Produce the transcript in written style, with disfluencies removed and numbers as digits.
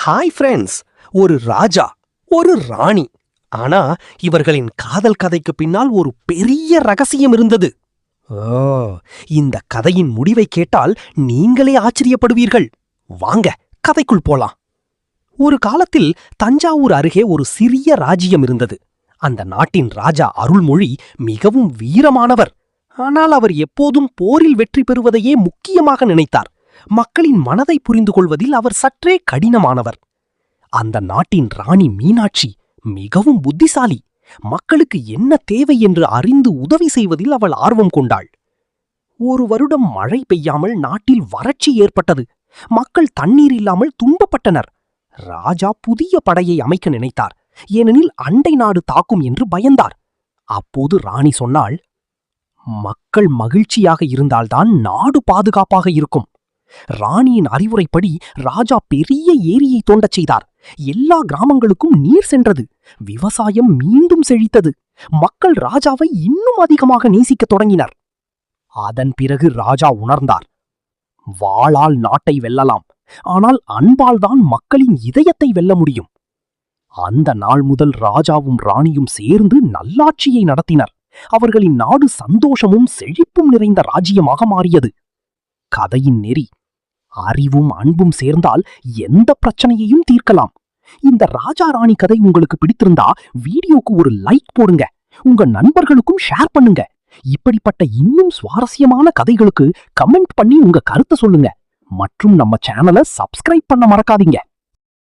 Hi friends. ஒரு ராஜா, ஒரு ராணி. ஆனா இவர்களின் காதல் கதைக்கு பின்னால் ஒரு பெரிய ரகசியம் இருந்தது. ஓ, இந்த கதையின் முடிவை கேட்டால் நீங்களே ஆச்சரியப்படுவீர்கள். வாங்க கதைக்குள் போலாம். ஒரு காலத்தில் தஞ்சாவூர் அருகே ஒரு சிறிய ராஜ்யம் இருந்தது. அந்த நாட்டின் ராஜா அருள்மொழி மிகவும் வீரமானவர். ஆனால் அவர் எப்போதும் போரில் வெற்றி பெறுவதையே முக்கியமாக நினைத்தார். மக்களின் மனதை புரிந்து கொள்வதில் அவர் சற்றே கடினமானவர். அந்த நாட்டின் ராணி மீனாட்சி மிகவும் புத்திசாலி. மக்களுக்கு என்ன தேவை என்று அறிந்து உதவி செய்வதில் அவள் ஆர்வம் கொண்டாள். ஒரு வருடம் மழை பெய்யாமல் நாட்டில் வறட்சி ஏற்பட்டது. மக்கள் தண்ணீர் இல்லாமல் துன்பப்பட்டனர். ராஜா புதிய படையை அமைக்க நினைத்தார். ஏனெனில் அண்டை நாடு தாக்கும் என்று பயந்தார். அப்போது ராணி சொன்னாள், மக்கள் மகிழ்ச்சியாக இருந்தால்தான் நாடு பாதுகாப்பாக இருக்கும். ராணியின் அறிவுரைப்படி ராஜா பெரிய ஏரியை தோண்டச் செய்தார். எல்லா கிராமங்களுக்கும் நீர் சென்றது. விவசாயம் மீண்டும் செழித்தது. மக்கள் ராஜாவை இன்னும் அதிகமாக நேசிக்கத் தொடங்கினர். அதன் பிறகு ராஜா உணர்ந்தார், வாளால் நாட்டை வெல்லலாம், ஆனால் அன்பால் தான் மக்களின் இதயத்தை வெல்ல முடியும். அந்த நாள் முதல் ராஜாவும் ராணியும் சேர்ந்து நல்லாட்சியை நடத்தினர். அவர்களின் நாடு சந்தோஷமும் செழிப்பும் நிறைந்த ராஜ்யமாக மாறியது. கதையின் நெறி: அறிவும் அன்பும் சேர்ந்தால் எந்த பிரச்சனையையும் தீர்க்கலாம். இந்த ராஜா ராணி கதை உங்களுக்கு பிடித்திருந்தா வீடியோக்கு ஒரு லைக் போடுங்க. உங்க நண்பர்களுக்கும் ஷேர் பண்ணுங்க. இப்படிப்பட்ட இன்னும் சுவாரஸ்யமான கதைகளுக்கு கமெண்ட் பண்ணி உங்க கருத்தை சொல்லுங்க. மற்றும் நம்ம சேனலை சப்ஸ்கிரைப் பண்ண மறக்காதீங்க.